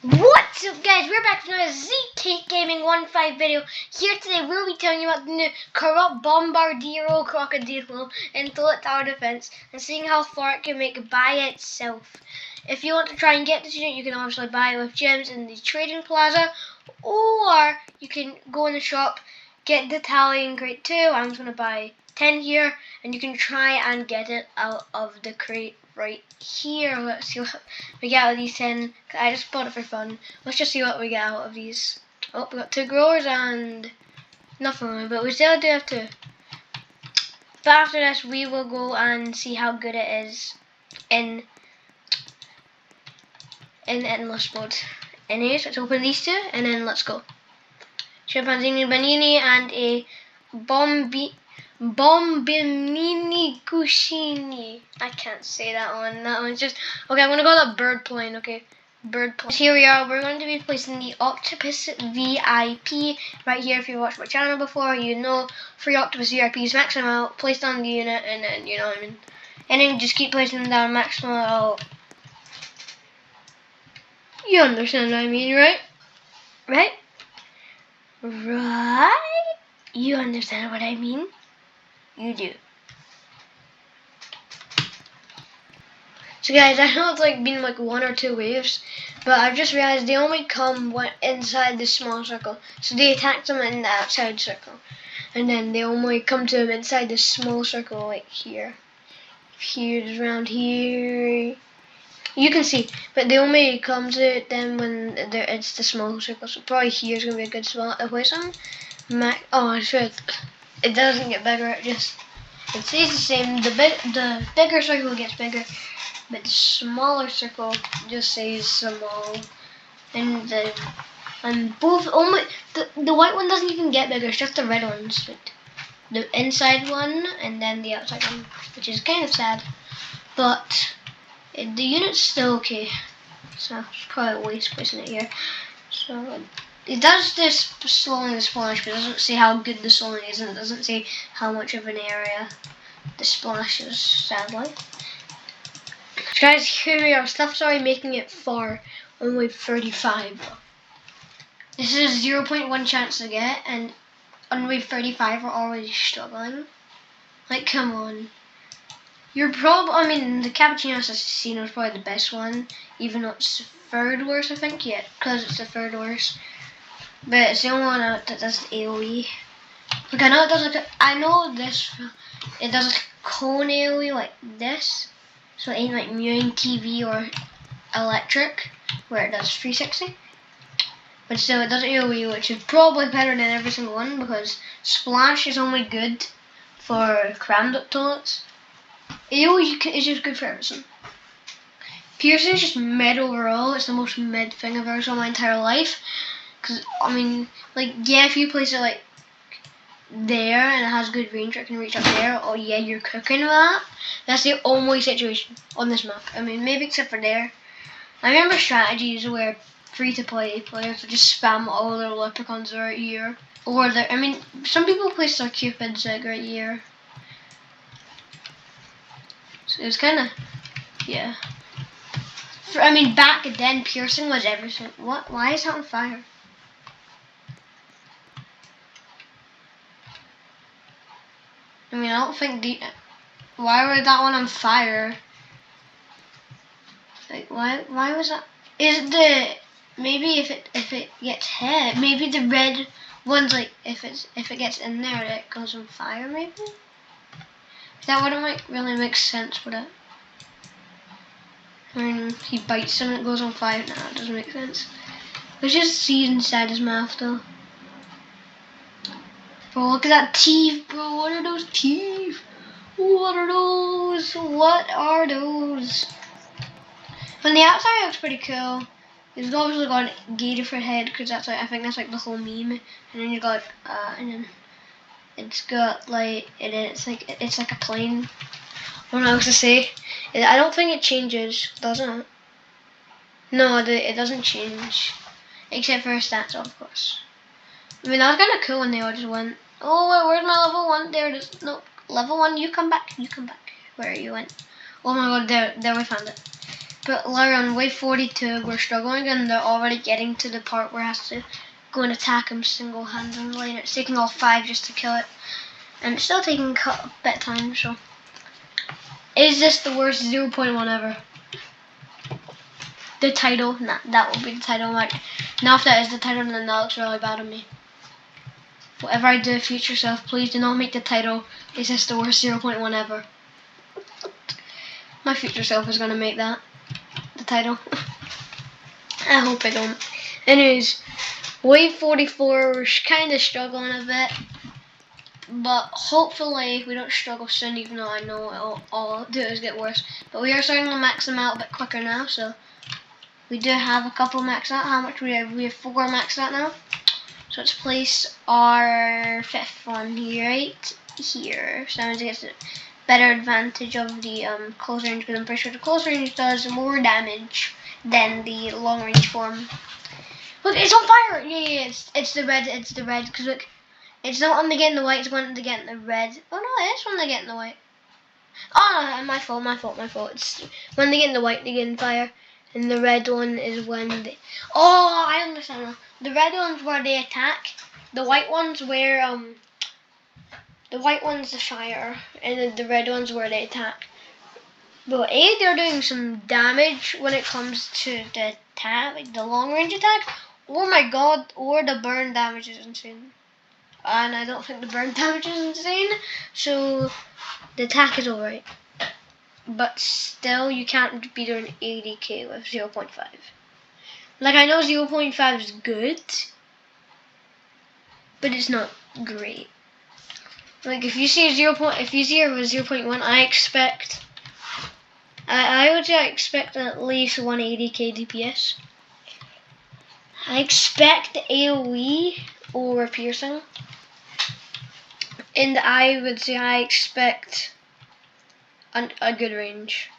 What's up, guys? We're back with another ZT Gaming 1.5 video. Here today we'll be telling you about the new corrupt Bombardiro Crocodilo and throw it tower defense and seeing how far it can make by itself. If you want to try and get this unit, you can obviously buy it with gems in the trading plaza, or you can go in the shop, get the Italian crate 2. I'm just going to buy 10 here, and you can try and get it out of the crate right here. Let's see what we get out of these 10. I just bought it for fun. Let's just see what we get out of these. Oh, we got 2 growers and nothing really, but we still do have to. But after this, we will go and see how good it is in endless mode. Anyways, let's open these 2 and then let's go. Chimpanzini Banini and a Bombini Cuscini. I can't say that one. That one's just okay. I'm gonna go with bird plane. Okay, bird plane. Here we are. We're going to be placing the Octopus VIP right here. If you watched my channel before, you know free Octopus VIPs maximum out placed on the unit, and then you know what I mean. And then just keep placing them down maximum out. You understand what I mean, right? Right? Right? You understand what I mean? You do. So guys, I know it's like been like 1 or 2 waves, but I've just realized they only come inside the small circle. So they attack them in the outside circle, and then they only come to them inside the small circle, like here. Here's around here. You can see, but they only come to them when it's the small circle. So probably here's gonna be a good spot to place them. Oh, I should. It doesn't get bigger. It stays the same. The bigger circle gets bigger, but the smaller circle just stays small. And both only the white one doesn't even get bigger. It's just the red ones, like the inside one and then the outside one, which is kind of sad. But the unit's still okay. So it's probably a waste placing it here. So. It does this slowing the splash, but it doesn't say how good the slowing is, and it doesn't say how much of an area the splash is, sadly. So guys, here we are. Stuff's already making it far on wave 35. This is a 0.1 chance to get, and on wave 35 we're already struggling. Like, come on. I mean, the Cappuccino Assassino is probably the best one, even though it's the 3rd worst, I think. Yeah, because it's the 3rd worst. But it's the only one that does AoE. Like, I know it does like it does a cone AoE like this. So it ain't like Mewing TV or Electric, where it does 360. But still, it does AoE, which is probably better than every single one, because Splash is only good for crammed up toilets. AoE is just good for everything. Piercing is just mid overall. It's the most mid thing I've ever saw in my entire life. Because, I mean, like, yeah, if you place it, like, there, and it has good range, it can reach up there, oh yeah, you're cooking with that. That's the only situation on this map. I mean, maybe except for there. I remember strategies where free-to-play players would just spam all their leprechauns right here. Or, I mean, some people place their cupids, like, right here. So it was kind of, yeah. I mean, back then, piercing was everything. What? Why is that on fire? I mean, I don't think why was that one on fire? Like, why was that? Is it maybe if it gets hit, maybe the red one's like if it gets in there, it goes on fire. Maybe that wouldn't really make sense, would it? I mean, he bites him and it goes on fire. No, it doesn't make sense. Let's just see inside his mouth though. Bro, look at that teeth, bro. What are those teeth? What are those? What are those? From the outside, it looks pretty cool. It's obviously got a gator for a head, because that's like, I think that's like the whole meme. And then you got, and then it's got like, and then it's like a plane. I don't know what to say. I don't think it changes, doesn't it? No, it doesn't change, except for stats, of course. I mean, that was kind of cool when they all just went, oh, where's my level 1? There it is. No, level 1, you come back. You come back. Where you went? Oh my god, there we found it. But like on wave 42, we're struggling, and they're already getting to the part where it has to go and attack him single-handedly, and it's taking all 5 just to kill it, and it's still taking a bit of time. So, is this the worst 0.1 ever? The title, nah, that will be the title. Like, now if that is the title, then that looks really bad on me. Whatever I do, future self, please do not make the title, is this the worst 0.1 ever? My future self is gonna make that the title. I hope I don't. Anyways, wave 44, we're kind of struggling a bit, but hopefully we don't struggle soon, even though I know all I'll do is get worse. But we are starting to max them out a bit quicker now, so we do have a couple maxed out. How much we have? We have 4 maxed out now. So let's place our 5th one here, right here. So that gets a better advantage of the close range, because I'm pretty sure the close range does more damage than the long range form. Look, it's on fire! Yeah, it's the red, because look, it's not when they get in the white, it's when they get in the red. Oh no, it is when they get in the white. Oh, no, my fault. It's when they get in the white, they get in fire. And the red one is when they... Oh, I understand now. The red one's where they attack. The white one's where, the white one's the fire. And then the red one's where they attack. But they're doing some damage when it comes to the attack, like the long range attack. Oh my god, or the burn damage is insane. And I don't think the burn damage is insane. So, the attack is alright. But still, you can't be doing 80k with 0.5. Like, I know 0.5 is good, but it's not great. Like, if you see a 0.1, I expect, I would say I expect at least 180k DPS. I expect AoE or piercing, and I would say I expect a good range.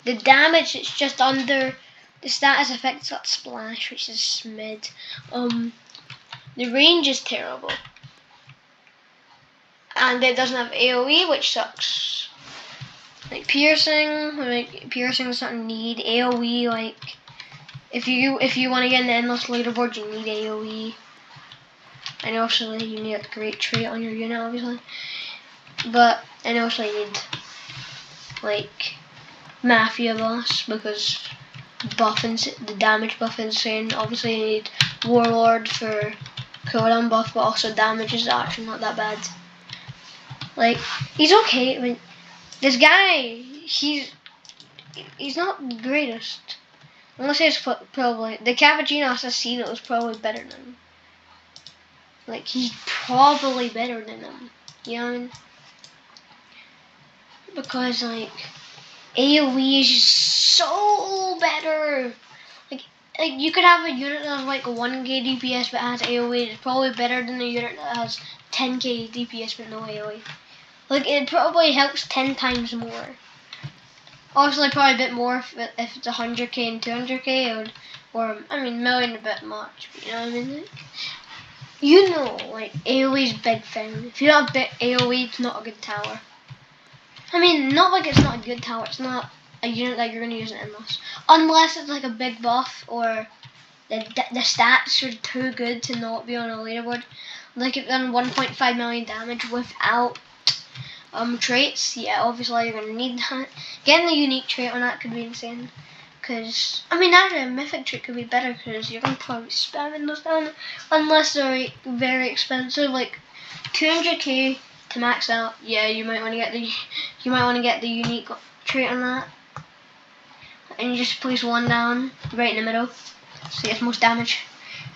The damage, it's just under the status effect's got splash, which is mid. The range is terrible, and it doesn't have AoE, which sucks. Like piercing is something you need. AoE, like if you want to get an endless leaderboard, you need AoE. And also you need a great trait on your unit, obviously. But and also you need like Mafia boss, because the damage buff is insane. Obviously you need Warlord for cooldown buff, but also damage is actually not that bad. Like, he's okay. I mean, this guy, he's not the greatest. Unless he's probably the Cappuccino Assassino is probably better than him. Like, he's probably better than him. You know what I mean? Because like AoE is just so better. Like you could have a unit that has like 1k DPS but has AoE. It's probably better than a unit that has 10k DPS but no AoE. Like, it probably helps 10 times more. Obviously, probably a bit more if it's 100k and 200k, or I mean, million a bit much. But you know what I mean? Like, you know, like AoE's big thing. If you have AoE, it's not a good tower. I mean, not like it's not a good tower. It's not a unit that you're gonna use in endless, unless it's like a big buff or the stats are too good to not be on a leaderboard. Like, it's done 1.5 million damage without traits. Yeah, obviously you're gonna need that. Getting the unique trait on that could be insane. Cause I mean, actually a mythic trait could be better, because you're gonna probably spamming those down, unless they're very expensive, like 200k to max out. Yeah, you might want to get the unique trait on that, and you just place one down right in the middle, so you get most damage.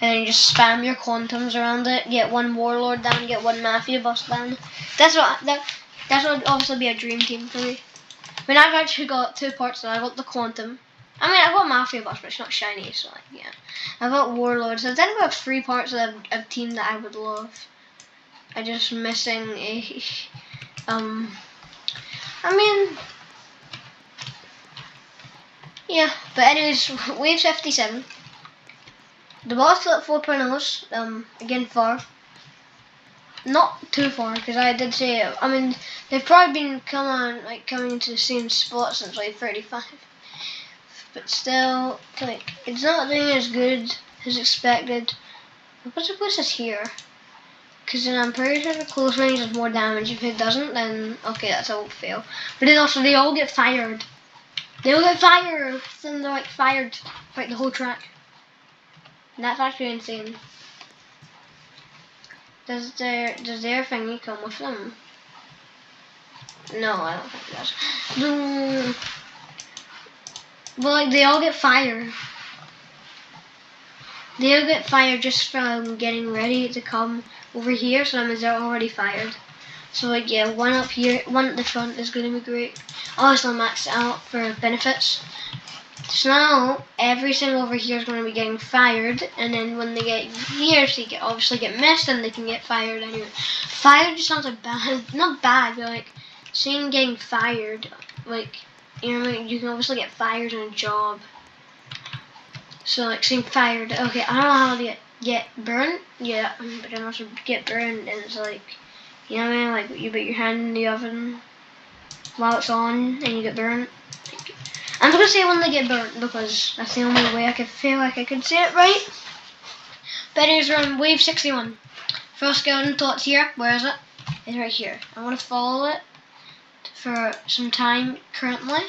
And then you just spam your quantums around it. Get one warlord down. Get one mafia boss down. That's what would obviously be a dream team for me. I mean, I've actually got 2 parts. So I got the quantum. I mean, I've got mafia boss, but it's not shiny. So like, yeah, I've got warlord. So I've done about 3 parts of a team that I would love. I'm just missing a I mean, yeah. But anyways, wave 57. The boss at 4.0s, again far. Not too far, because I did say, I mean, they've probably been coming into the same spot since like 35. but still, like, it's not doing as good as expected. What's the place is here? Because then I'm pretty sure the close range does more damage. If it doesn't, then okay, that's a fail. But then also, they all get fired. They all get fired! Then they're like fired, like the whole track. And that's actually insane. Does their thingy come with them? No, I don't think it does. No. But like, they all get fired. They all get fired just from getting ready to come over here, so that means they're already fired. So like, yeah, one up here, one at the front is going to be great. Oh, it's not maxed out for benefits. So now, every single over here is going to be getting fired, and then when they get here, so you obviously get missed, and they can get fired anyway. Fired just sounds like bad, not bad, but like, saying getting fired, like, you know, you can obviously get fired in a job. So like saying fired, okay, I don't know how to get burned, yeah, but then also get burned, and it's like, you know what I mean, like you put your hand in the oven while it's on, and you get burned. I'm just gonna say when they get burnt, because that's the only way I could feel like I could say it right. But anyways, we're on wave 61. First skeleton thoughts here, where is it? It's right here. I want to follow it for some time currently,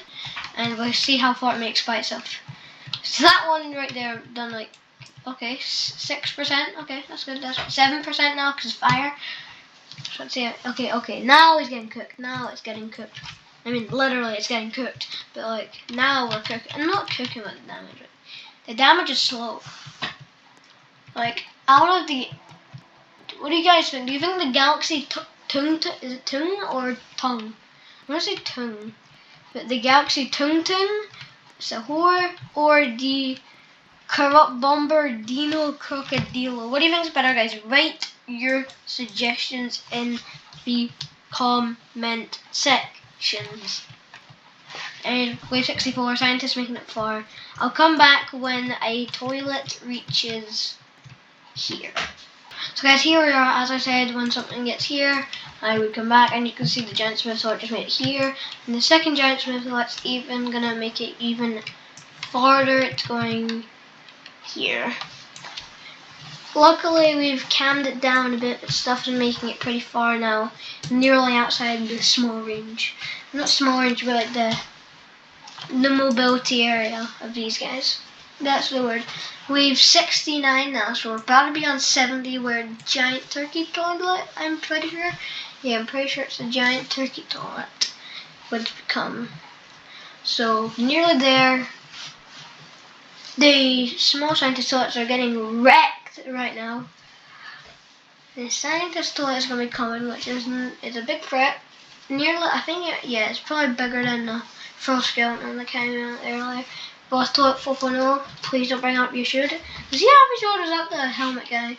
and we'll see how far it makes by itself. So that one right there done like, okay, 6%, okay, that's good, that's 7% now because fire. So let's see, okay, now it's getting cooked, now it's getting cooked. I mean, literally it's getting cooked, but like, now we're cooking. I'm not cooking with the damage. The damage is slow. Like, out of the, what do you guys think? Do you think the galaxy tongue, is it tongue or tongue? I'm gonna say tongue. But the galaxy tongue, Sahur, or the corrupt Bombardiro Crocodilo? What do you think is better, guys? Write your suggestions in the comment sections. And wave 64, scientists making it far. I'll come back when a toilet reaches here. So guys, here we are. As I said, when something gets here, I would come back, and you can see the giant smith, so I just made it here. And the second giant smith, that's even gonna make it even farther. It's going here. Luckily, we've calmed it down a bit, but stuff is making it pretty far now, nearly outside the small range. Not small range, but like the mobility area of these guys. That's the word. We've 69 now, so we're about to be on 70. We're a giant turkey toilet, I'm pretty sure. Yeah, I'm pretty sure it's a giant turkey toilet would become. So, nearly there. The small scientist toilets are getting wrecked right now. The scientist toilet is going to be coming, which is a big threat. Nearly, I think, yeah, it's probably bigger than the first skeleton that came out earlier. Boss Toilet 4.0, please don't bring up your shield. Does he have a shield, or is that the helmet guy?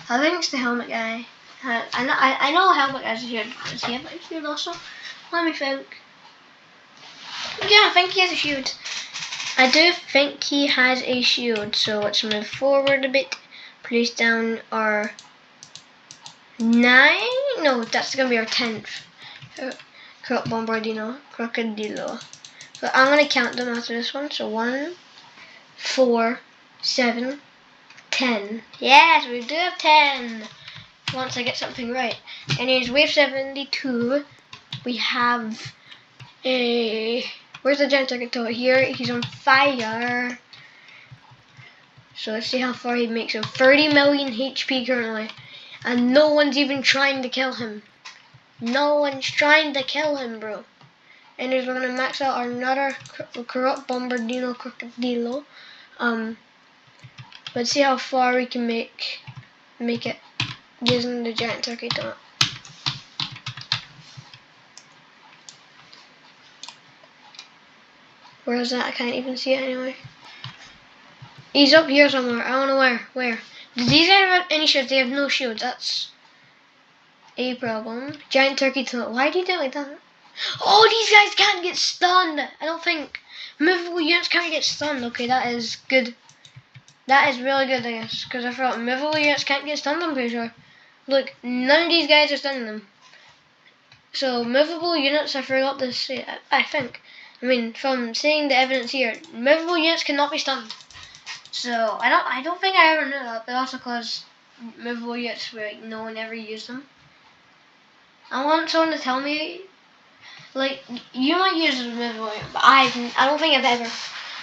I think it's the helmet guy. I know the helmet guy's a shield. Does he have a shield also? Let me think. Yeah, I think he has a shield. I do think he has a shield, so let's move forward a bit. Place down our 9? No, that's going to be our 10th. Bombardiro Crocodilo. So I'm going to count them after this one. So 1, 4, 7, 10. Yes, we do have 10. Once I get something right. Anyways, wave 72. We have a... Where's the giant turkey toilet? Here, he's on fire. So let's see how far he makes him. 30 million HP currently. And no one's even trying to kill him. No one's trying to kill him, bro. And we're going to max out another corrupt Bombardiro Crocodilo. Let's see how far we can make it using the giant turkey toilet. Where is that? I can't even see it anyway. He's up here somewhere. I don't know where. Do these guys have any shields? They have no shields. That's a problem. Giant turkey toilet. Why do you do it like that? Oh, these guys can't get stunned. I don't think. Movable units can't get stunned. Okay, that is good. That is really good, I guess. Because I thought movable units can't get stunned, I'm pretty sure. Look, none of these guys are stunning them. So, movable units, I forgot to say, I think. I mean, from seeing the evidence here, movable units cannot be stunned. So I don't think I ever knew that, but also because movable units, like, no one ever used them. I want someone to tell me, like, you might use a movable unit, but I don't think I've ever,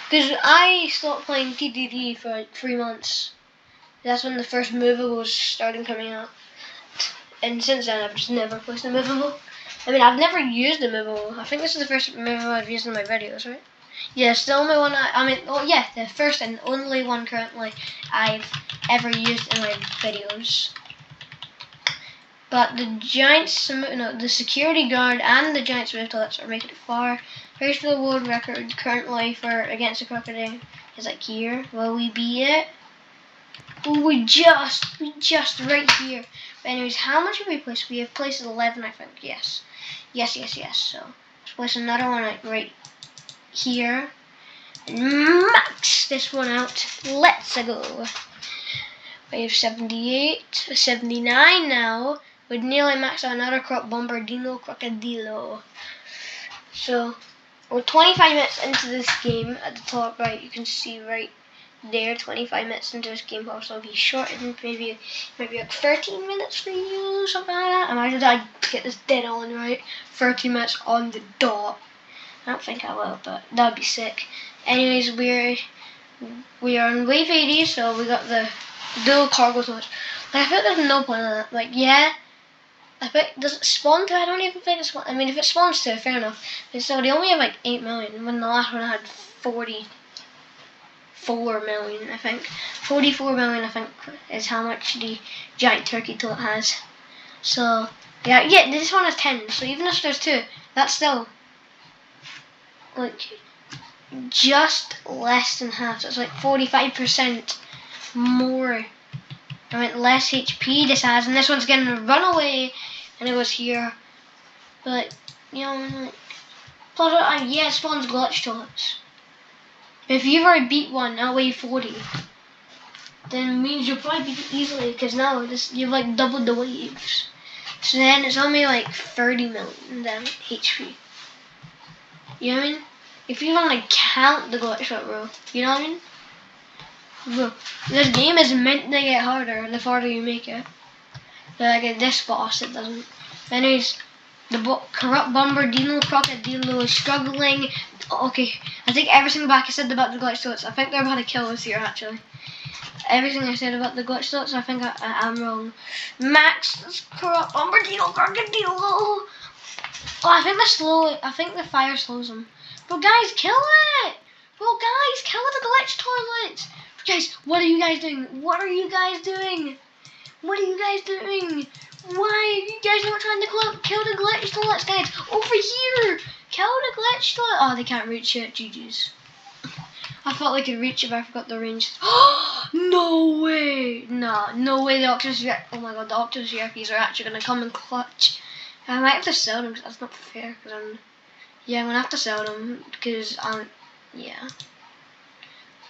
because I stopped playing TTD for like 3 months. That's when the first movables started coming out, and since then I've just never placed a movable. I mean, I've never used a movable. I think this is the first movable I've used in my videos, right? Yes, the only one the first and only one currently I've ever used in my videos. But the the security guard and the giant smooth toilets are making it far. Race for the world record currently for against the crocodile is like here. Will we beat it? Oh, we just right here. But anyways, how much have we placed? We have placed 11, I think. Yes. So let's place another one right here. And max this one out. Let's go. We have 78, 79 now. We'd nearly maxed out another Bombardiro Crocodilo. So we're 25 minutes into this game. At the top right, you can see right there, 25 minutes into this game. Also be shortened, maybe like 13 minutes for you, something like that. Imagine I get this dead on right, 13 minutes on the dot. I don't think I will, but that'd be sick. Anyways, we are in wave 80, so we got the dual cargo toilets. Like, I feel like there's no point in that. Like, yeah, I think, does it spawn to? I don't even think it spawns. I mean, if it spawns to, fair enough. But so they only have like 8 million, when the last one had 44 million, I think. 44 million, I think, is how much the giant turkey toilet has. So yeah, this one has 10. So even if there's 2, that's still like just less than half. So it's like 45% more. I mean, less HP this has, and this one's getting a runaway, and it goes here. But you know, like, plus yeah, it spawns glitch toilets. If you've already beat one at wave 40, then it means you'll probably beat it easily, because now you've like doubled the waves. So then it's only like 30 million then HP. You know what I mean? If you even like count the glitch shot, bro. You know what I mean? Bro, this game is meant to get harder the farther you make it. But like at this boss, it doesn't. Anyways, the corrupt Bombardiro Crocodilo is struggling. Okay, I take everything back I said about the glitch toilets. I think they're about to kill us here, actually. Everything I said about the glitch toilets, I think I'm wrong. Max, this corrupt Bombardiro Crocodilo. Oh, I think they're slow. I think the fire slows them. But guys, kill it! Bro, guys, kill the glitch toilets! Guys, what are you guys doing? What are you guys doing? What are you guys doing? Why are you guys not trying to kill the glitch toilets, guys? Over here! Kill the glitch toilet! Oh, they can't reach it. GG's. I thought they could reach it, but I forgot the range. No way! Nah, no way the Octopus Oh my god, the Octopus Yerkies are actually going to come and clutch. I might have to sell them, because that's not fair. Yeah, I'm going to have to sell them, because yeah.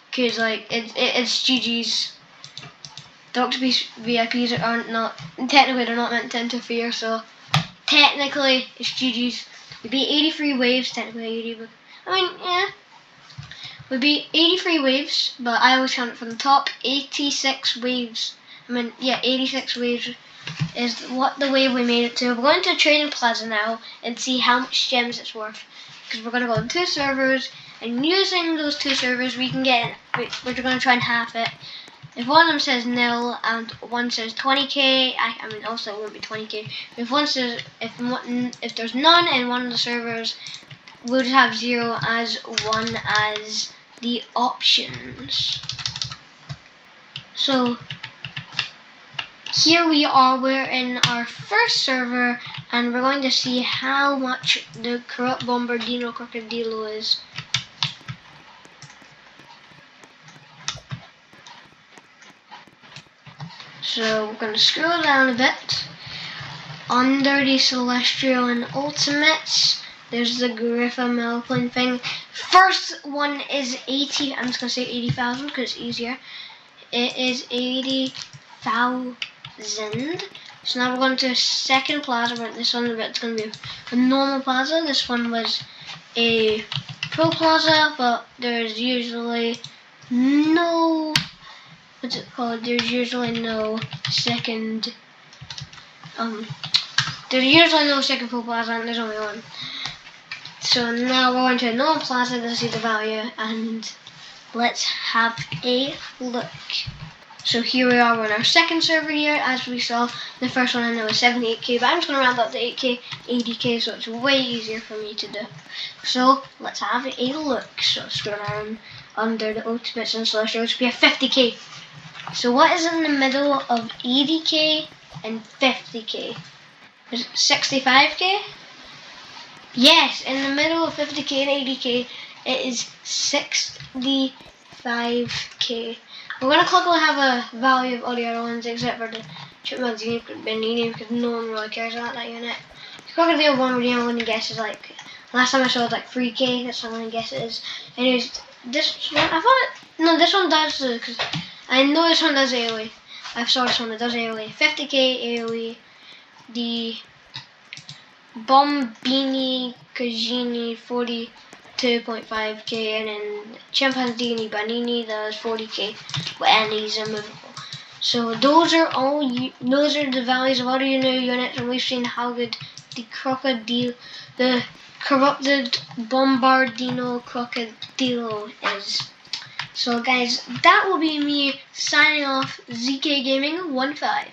Because, like, it's GG's. The Octopus VIPs technically they're not meant to interfere, so technically it's GG's. We beat 83 waves, technically 80, but, I mean, yeah. We beat 83 waves, but I always count it from the top. 86 waves. I mean, yeah, 86 waves is what the wave we made it to. We're going to Trading Plaza now and see how much gems it's worth. Because we're going to go on 2 servers, and using those 2 servers we can get, we're going to try and half it. If one of them says nil and one says 20k, I mean also it won't be 20k. If one says if there's none in one of the servers, we'll just have 0 as one as the options. So here we are, we're in our first server, and we're going to see how much the corrupt Bombardiro Crocodilo is. So we're going to scroll down a bit. Under the Celestial and Ultimates, there's the Griffin Melplane thing. First one is 80, I'm just going to say 80,000 because it's easier. It is 80,000. So now we're going to a second plaza, but this one it's going to be a normal plaza. This one was a Pro Plaza, but there's usually no, what's it called? There's usually no second, there's usually no second Pro Plaza, and there's only one. So now we're going to another plaza to see the value, and let's have a look. So here we are on our second server here. As we saw, the first one I know was 78k, but I'm just going to round up to 8k, 80k, so it's way easier for me to do. So let's have a look. So scroll down under the ultimates and slash, it should be a 50k. So what is in the middle of 80k and 50k? Is it 65k? Yes, in the middle of 50k and 80k, it is 65k. We're going to quickly have a value of all the other ones except for the chipmunks unit because no one really cares about that unit. The crocodile one we're the only guess is like, last time I saw it was like 3k, that's how many guess it is. Anyways, this one, I thought it, no, this one does, because I know this one does AoE. I saw this one that does AoE. 50k AoE. The Bombardiro Crocodilo 42.5k, and then Chimpanzini Banini does 40k, and he's immovable. So those are the values of all the new units, and we've seen how good the crocodile, the corrupted Bombardiro Crocodilo is. So guys, that will be me signing off. ZK Gaming 15.